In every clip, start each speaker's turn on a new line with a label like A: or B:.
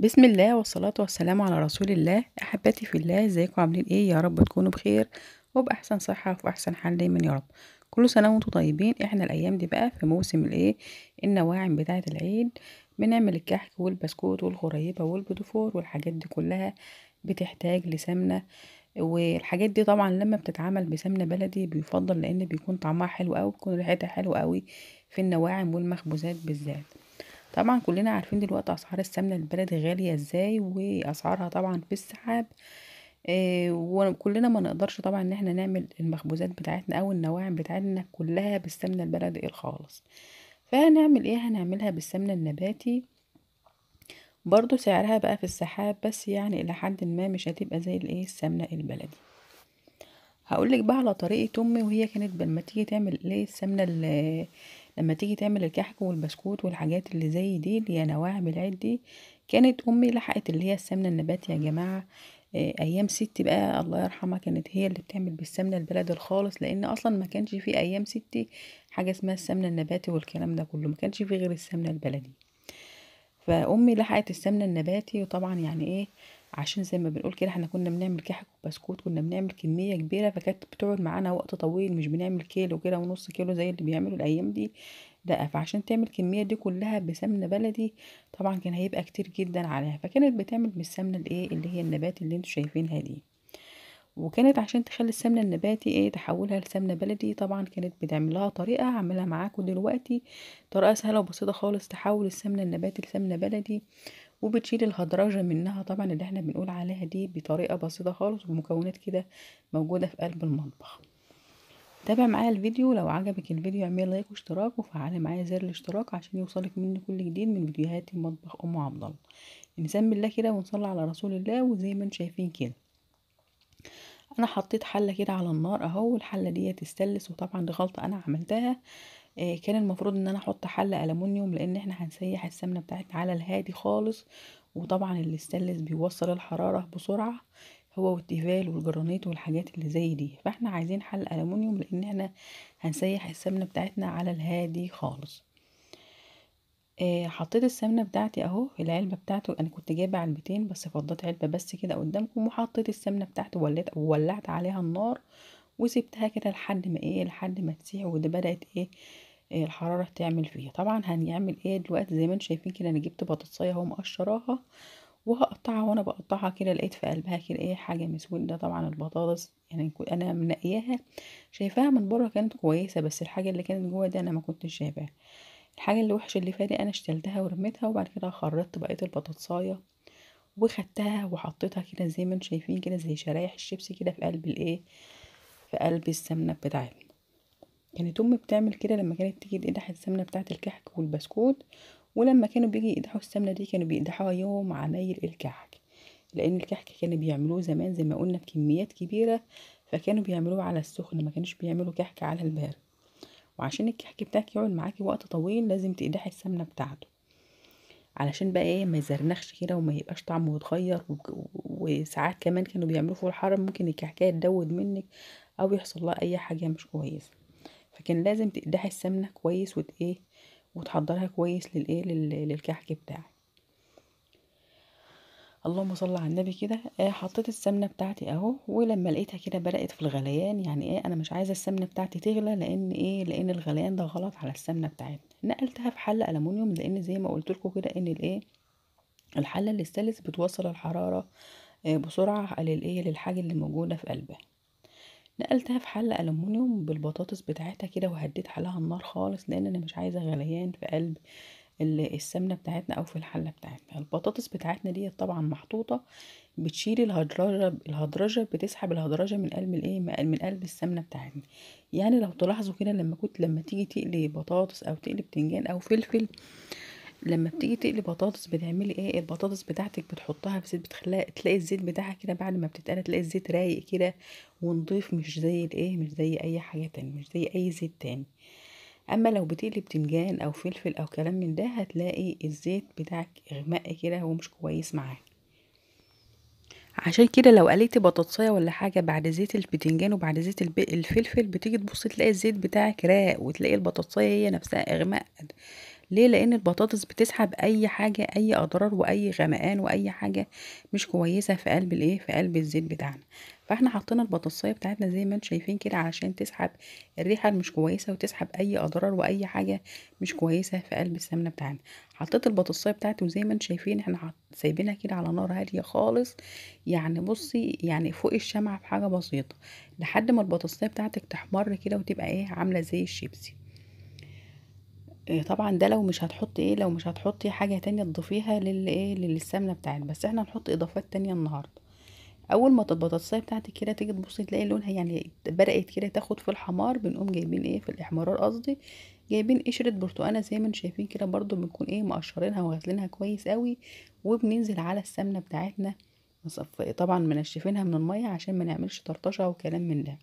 A: بسم الله والصلاة والسلام على رسول الله. أحبتي في الله، ازيكم عاملين ايه؟ يا رب تكونوا بخير وبأحسن صحة وفي أحسن حال دايما يا رب. كل سنة وانتم طيبين. احنا الأيام دي بقى في موسم الايه، النواعم بتاعة العيد. بنعمل الكحك والبسكوت والغريبة والبيضفور والحاجات دي كلها بتحتاج لسمنة. والحاجات دي طبعا لما بتتعمل بسمنة بلدي بيفضل، لأن بيكون طعمها حلو أوي، بيكون ريحتها حلوة أوي في النواعم والمخبوزات بالذات. طبعا كلنا عارفين دلوقتي اسعار السمنه البلدي غاليه ازاي، واسعارها طبعا في السحاب. وكلنا ما نقدرش طبعا ان احنا نعمل المخبوزات بتاعتنا او النواعم بتاعتنا كلها بالسمنه البلدي الخالص. فهنعمل ايه؟ هنعملها بالسمنه النباتي. برضو سعرها بقى في السحاب، بس يعني الى حد ما مش هتبقى زي الايه السمنه البلدي. هقولك بقى على طريقة أمي، وهي كانت لما تيجي تعمل ايه السمنة لما تيجي تعمل الكحك والبسكوت والحاجات اللي زي دي اللي هي نواعم العيد دي. كانت أمي لحقت اللي هي السمنة النباتي يا جماعة. أيام ستي بقى الله يرحمها كانت هي اللي بتعمل بالسمنة البلدي الخالص، لأن أصلا ما كانش في أيام ستي حاجة اسمها السمنة النباتي والكلام ده كله، ما كانش في غير السمنة البلدي. فامي لحقت السمنه النباتي، وطبعا يعني ايه، عشان زي ما بنقول كده احنا كنا بنعمل كحك وبسكوت، كنا بنعمل كميه كبيره، فكانت بتقعد معانا وقت طويل، مش بنعمل كيلو كده ونص كيلو زي اللي بيعملوا الايام دي. لا، فعشان تعمل الكميه دي كلها بسمنه بلدي طبعا كان هيبقى كتير جدا عليها، فكانت بتعمل بالسمنه الايه اللي هي النباتي اللي انتوا شايفينها دي. وكانت عشان تخلي السمنة النباتي ايه تحولها لسمنة بلدي، طبعا كانت بتعمل لها طريقة هعملها معاكم دلوقتي. طريقة سهلة وبسيطة خالص تحول السمنة النباتي لسمنة بلدي، وبتشيل الهدرجة منها طبعا اللي احنا بنقول عليها دي بطريقة بسيطة خالص، ومكونات كده موجودة في قلب المطبخ. تابع معايا الفيديو، لو عجبك الفيديو اعمل لايك واشتراك وفعلي معايا زر الاشتراك عشان يوصلك مني كل جديد من فيديوهات مطبخ ام عبد الله. نسمي الله كده ونصلي على رسول الله، وزي ما انتم شايفين كده انا حطيت حله كده على النار اهو، الحله دي تستلس، وطبعا دي غلطه انا عملتها. كان المفروض ان انا احط حله الومنيوم، لان احنا هنسيح السمنه بتاعتنا على الهادي خالص، وطبعا الاستانلس بيوصل الحراره بسرعه، هو والتيفال والجرانيت والحاجات اللي زي دي. فاحنا عايزين حله الومنيوم لان احنا هنسيح السمنه بتاعتنا على الهادي خالص. حطيت السمنه بتاعتي اهو في العلبه بتاعته، انا كنت جايبه علبتين بس فضيت علبه بس كده قدامكم، وحطيت السمنه بتاعتي وولعت عليها النار، وسبتها كده لحد ما تسيح، وده بدات الحراره تعمل فيها. طبعا هنعمل ايه دلوقتي؟ زي ما انتم شايفين كده انا جبت بطاطسايه اهو مقشراها وهقطعها، وانا بقطعها كده لقيت في قلبها كده حاجه مسوده. طبعا البطاطس يعني انا منقياها شايفاها من بره كانت كويسه، بس الحاجه اللي كانت جوه دي انا ما كنتش شايفاها. الحاجة اللي وحشة اللي فيها دي انا اشتلتها ورميتها، وبعد كده خرطت بقية البطاطساية وخدتها وحطيتها كده زي ما انتم شايفين كده زي شرايح الشيبسي كده في قلب في قلب السمنة بتاعتنا. كانت امي بتعمل كده لما كانت تيجي تقدح السمنة بتاعة الكحك والبسكوت، ولما كانوا بيجي يقدحوا السمنة دي كانوا بيقدحوها يوم عمايل الكحك، لان الكحك كانوا بيعملوه زمان زي ما قلنا بكميات كبيرة، فكانوا بيعملوه على السخن، ما كانوش بيعملوا كحك على البارد. وعشان الكحك بتاعك يقعد معاكي وقت طويل لازم تقدحي السمنة بتاعته، علشان بقى ما يزرنخش كده وما يبقاش طعمه متغير. وساعات كمان كانوا بيعملوه فوق الحرم ممكن الكحكايه تدود منك او يحصل لها اي حاجه مش كويسه. فكان لازم تقدحي السمنه كويس وتحضرها كويس للكحك بتاعك. اللهم صل على النبي كده. حطيت السمنه بتاعتي اهو، ولما لقيتها كده بدات في الغليان، يعني انا مش عايزه السمنه بتاعتي تغلى، لان الغليان ده غلط على السمنه بتاعتنا. نقلتها في حله الومنيوم، لان زي ما قلت لكم كده ان الحلة الاستانلس بتوصل الحرارة بسرعة للحاجة اللي موجودة في قلبها. نقلتها في حلة ألمونيوم بالبطاطس بتاعتها كده، وهديت عليها النار خالص، لأن أنا مش عايزة غليان في قلب السمنة بتاعتنا أو في الحلة بتاعتنا. البطاطس بتاعتنا دي طبعا محطوطة بتشيل الهدرجة بتسحب الهدرجة من قلب من قلب السمنة بتاعتنا. يعني لو تلاحظوا كده لما تيجي تقلي بطاطس أو تقلي بتنجان أو فلفل، لما بتيجي تقلي بطاطس بتعملي البطاطس بتاعتك بتحطها في زيت، بتخليها تلاقي الزيت بتاعها كده بعد ما بتتقلى تلاقي الزيت رايق كده ونضيف، مش زي اي حاجة تانية، مش زي اي زيت تاني. اما لو بتقلي بتنجان او فلفل او كلام من ده هتلاقي الزيت بتاعك اغمق كده ومش كويس معاك. عشان كده لو قليتي بطاطسايه ولا حاجه بعد زيت البتنجان وبعد زيت الفلفل، بتيجي تبصي تلاقي الزيت بتاعك راق، وتلاقي البطاطسايه هي نفسها اغمق، ليه؟ لان البطاطس بتسحب اي حاجه، اي اضرار واي غمقان واي حاجه مش كويسه في قلب الايه، في قلب الزيت بتاعنا. فاحنا حطينا البطاطسايه بتاعتنا زي ما انتم شايفين كده علشان تسحب الريحه المش كويسه وتسحب اي اضرار واي حاجه مش كويسه في قلب السمنه بتاعنا. حطيت البطاطسايه بتاعتي وزي ما انتم شايفين احنا سايبينها كده على نار هاديه خالص، يعني بصي يعني فوق الشمعة بحاجه بسيطه، لحد ما البطاطسايه بتاعتك تحمر كده وتبقى ايه، عامله زي الشيبسي. طبعا ده لو مش هتحطي ايه، لو مش هتحطي حاجه تانية تضيفيها ايه للسمنه بتاعتك، بس احنا هنحط اضافات تانية النهارده. اول ما البطاطسايه بتاعتك كده تيجي تبصي تلاقي لونها يعني بدات كده تاخد في الحمار، بنقوم جايبين ايه، في الاحمرار قصدي، جايبين قشره برتقانه زي ما انتم شايفين كده، برضو بنكون ايه مقشرينها وغاسلينها كويس قوي، وبننزل على السمنه بتاعتنا طبعا منشفينها من الميه عشان ما نعملش طرطشه وكلام من ده،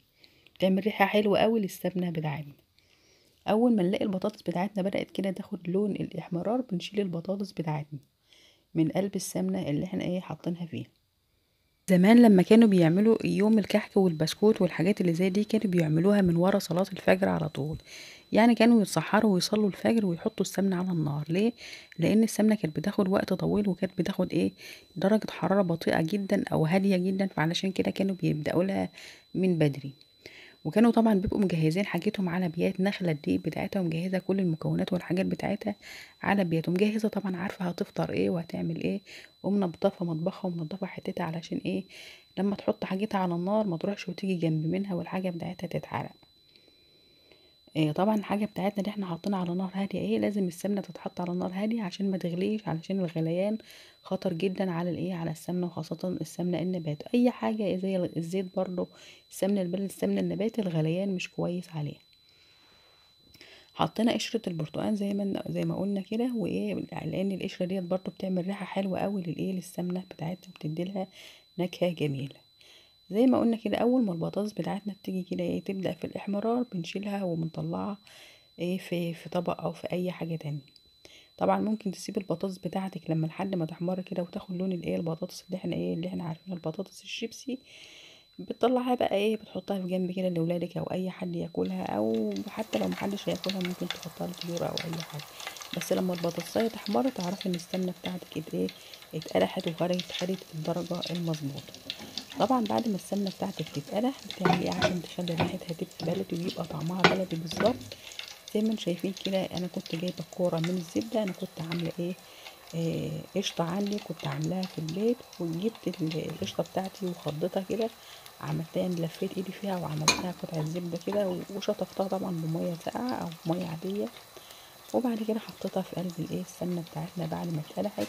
A: تعمل ريحه حلوه قوي للسمنه بتاعتنا. اول ما نلاقي البطاطس بتاعتنا بدأت كده تاخد لون الاحمرار، بنشيل البطاطس بتاعتنا من قلب السمنة اللي احنا ايه حاطينها فيها. زمان لما كانوا بيعملوا يوم الكحك والبسكوت والحاجات اللي زي دي، كانوا بيعملوها من ورا صلاة الفجر على طول، يعني كانوا يتسحروا ويصلوا الفجر ويحطوا السمنة على النار. ليه؟ لان السمنة كانت بتاخد وقت طويل، وكانت بتاخد ايه، درجة حرارة بطيئة جدا او هادية جدا، فعلشان كده كانوا بيبدأوا لها من بدري. وكانوا طبعا بيبقوا مجهزين حاجتهم على بيات، نخلة الدقيق بتاعتها ومجهزة كل المكونات والحاجات بتاعتها على بيات، ومجهزة طبعا عارفة هتفطر ايه وهتعمل ايه، ومنضفة مطبخها ومنضفة حتتها علشان ايه، لما تحط حاجتها على النار ما تروحش وتيجي جنب منها والحاجة بتاعتها تتحرق. إيه طبعا الحاجة بتاعتنا اللي احنا حاطينها على نار هادية ايه، لازم السمنة تتحط على نار هادية عشان ما تغليش، علشان الغليان خطر جدا على الايه، على السمنة، وخاصة السمنة النبات. اي حاجة زي الزيت برضو، السمنة البلدي السمنة النباتي الغليان مش كويس عليه. حطينا قشرة البرتقال زي ما قلنا كده، وايه لان القشرة ديت برضو بتعمل ريحة حلوة قوي للايه، للسمنة بتاعتنا، بتديلها نكهة جميلة. زي ما قلنا كده، اول ما البطاطس بتاعتنا بتيجي كده ايه تبدأ في الاحمرار، بنشيلها وبنطلعها ايه في طبق او في اي حاجة تانية. طبعا ممكن تسيب البطاطس بتاعتك لما لحد ما تحمر كده وتاخد لون الايه، البطاطس اللي احنا عارفينها البطاطس الشيبسي، بتطلعها بقى ايه، بتحطها في جنب كده لاولادك او اي حد ياكلها، او حتى لو محدش هياكلها ممكن تحطها لطيور او اي حاجه. بس لما البطاطسايه تحمر تعرفي ان السمنه بتاعتك ايه، اتقلحت خدت الدرجه المظبوطه. طبعا بعد ما السمنه بتاعتك تتقلح بتعملي ايه عشان تخلي ريحتها تبقى بلدي ويبقى طعمها بلدي بالظبط؟ زي ما انتم شايفين كده، انا كنت جايبه كوره من الزبده، انا كنت عامله ايه، قشطه عندي كنت عاملاها في البيت، وجبت القشطه بتاعتي وخضتها كده، عملتها يعني لفيت ايدي فيها وعملتها قطع زبده كده، وشطفتها طبعا بميه ساقعه او ميه عاديه، وبعد كده حطيتها في قلب الايه، السمنه بتاعتنا بعد ما اتقلحت.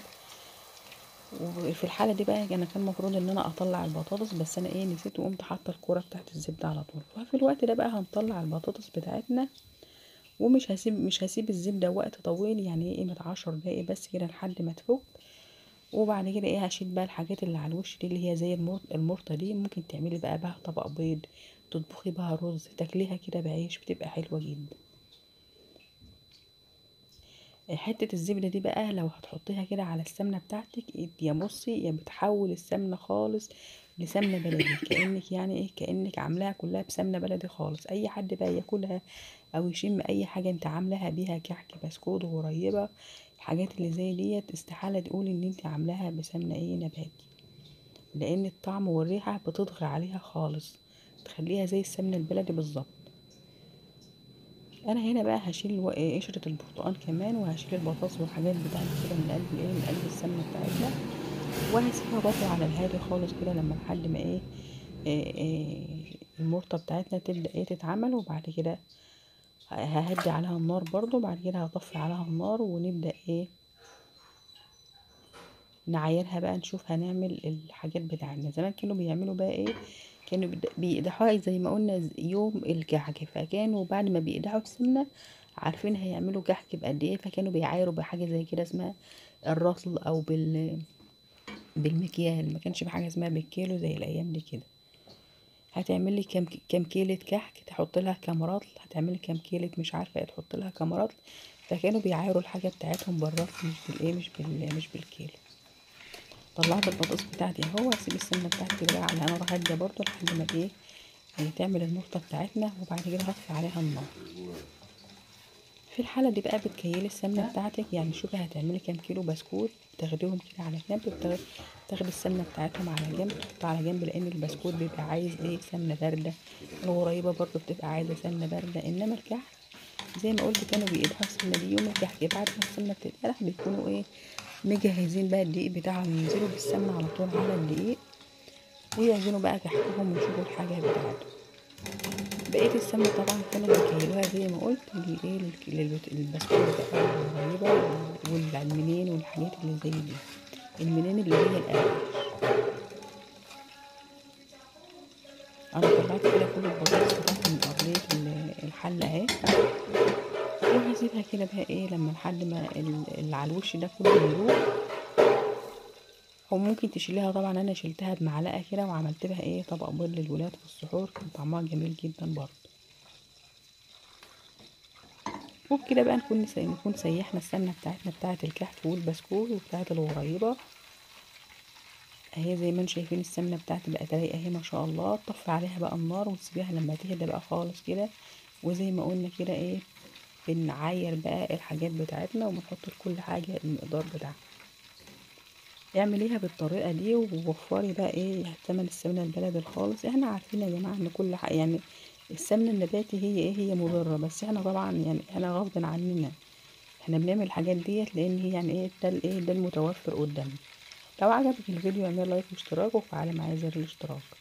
A: وفي الحاله دي بقى انا كان المفروض ان انا اطلع البطاطس، بس انا ايه نسيت وقمت حاطه الكوره بتاعت الزبده على طول. ففي الوقت ده بقى هنطلع البطاطس بتاعتنا، ومش هسيب مش هسيب الزبدة وقت طويل، يعني ايه قيمة 10 دقايق بس كده لحد ما تفك. وبعد كده ايه هشيل بقى الحاجات اللي على الوش دي، اللي هي زي المرطة دي، ممكن تعملي بقى بها طبق بيض، تطبخي بها رز، تاكليها كده بعيش، بتبقى حلوة جدا. حتة الزبدة دي بقى لو هتحطيها كده على السمنة بتاعتك، يا بصي يا بتحول السمنة خالص لسمنة بلدي، كأنك يعني ايه، كأنك عاملاها كلها بسمنة بلدي خالص. اي حد بقى ياكلها او يشم اي حاجة انت عاملاها بيها كحك بسكوت غريبة، الحاجات اللي زي ديت استحالة تقول ان انت عاملاها بسمنة ايه، نباتي، لان الطعم والريحة بتطغى عليها خالص، تخليها زي السمنة البلدي بالظبط. انا هنا بقى هشيل قشرة البرتقال كمان، وهشيل البطاطس والحاجات بتاعتي كده من قلب الايه، من قلب السمنة بتاعتنا، وهسيبها برضه على الهادي خالص كده لما لحد ما ايه، المرطة بتاعتنا تبدأ ايه تتعمل. وبعد كده ههدي عليها النار برضو، بعد كده هطفي عليها النار ونبدأ ايه نعايرها بقى، نشوف هنعمل الحاجات بتاعتنا. زمان كانوا بيعملوا بقى ايه، كانوا بيقدحوها زي ما قلنا يوم الكحك، فكانوا بعد ما بيقدحوا السمنة عارفين هيعملوا كحك بقد ايه، فكانوا بيعايروا بحاجة زي كده اسمها الرطل، او بالمكيال، ما كانش بحاجة اسمها بالكيلو زي الايام دي كده. هتعملي كام كيلة كحك تحط لها كام رطل، هتعملي كام كيلة مش عارفة ايه تحط لها كام رطل، فكانوا بيعايروا الحاجة بتاعتهم بالرطل، مش بالايه، مش بالكيلو. طلعت البطاطس بتاعتي اهو، هسيب السمنة بتاعتي بقى على نار هادية برضو لحد ما ايه، تعمل المرطة بتاعتنا، وبعد كده هطفي عليها النار. في الحالة دي بقى بتكيلي السمنة بتاعتك، يعني شوفي هتعملي كام كيلو بسكوت، بتاخديهم كده على جنب، بتاخدي السمنة بتاعتهم على جنب، تحطها على جنب، لان البسكوت بيبقى عايز ايه سمنة باردة، الغريبة برضو بتبقى عايزة سمنة باردة، انما الكحك زي ما قلت كانوا بيقدحوا السمنة دي يوم الكحك، بعد ما السمنة بتتقدح بيكونوا ايه مجهزين بقى الدقيق بتاعهم، ينزلوا بالسمنة على طول على الدقيق ويعجنوا بقى كحكهم ويشوفوا الحاجة بتاعتهم. بقية السمنة طبعا كانوا بيكيلوها زي ما قلت البسكوت بقى والغريبة والمنين والحاجات اللي زي دي، المنين اللي هي القريش. انا طلعت كده كل البطاطس بتاعتي من ارضية الحلة اهي، وهسيبها كده بقى ايه لما لحد ما اللي على الوش ده كله يروح. او ممكن تشيليها، طبعا انا شلتها بمعلقة كده وعملت بها ايه طبق بيض للولاد في السحور، كان طعمها جميل جدا برضه. وبكده بقى نكون سيحنا السمنة بتاعتنا بتاعة الكحك والبسكوت وبتاعة الغريبة اهي، زي ما انتم شايفين السمنة بتاعتي بقت رايقة اهي ما شاء الله. طفي عليها بقى النار وتسيبيها لما تهدى بقى خالص كده، وزي ما قلنا كده ايه بنعاير بقى الحاجات بتاعتنا وبنحط لكل حاجة المقدار بتاعها. اعمليها بالطريقة دي ووفري بقى ايه ثمن السمنة البلدي الخالص. احنا عارفين يا جماعة ان كل حاجة يعني السمنة النباتي هي ايه هي مضرة، بس احنا طبعا يعني احنا غصب عننا احنا بنعمل الحاجات ديت، لان هي يعني ايه ده الايه ده المتوفر قدامنا. لو عجبك الفيديو اعملي لايك واشتراك وفعلي معايا زر الاشتراك.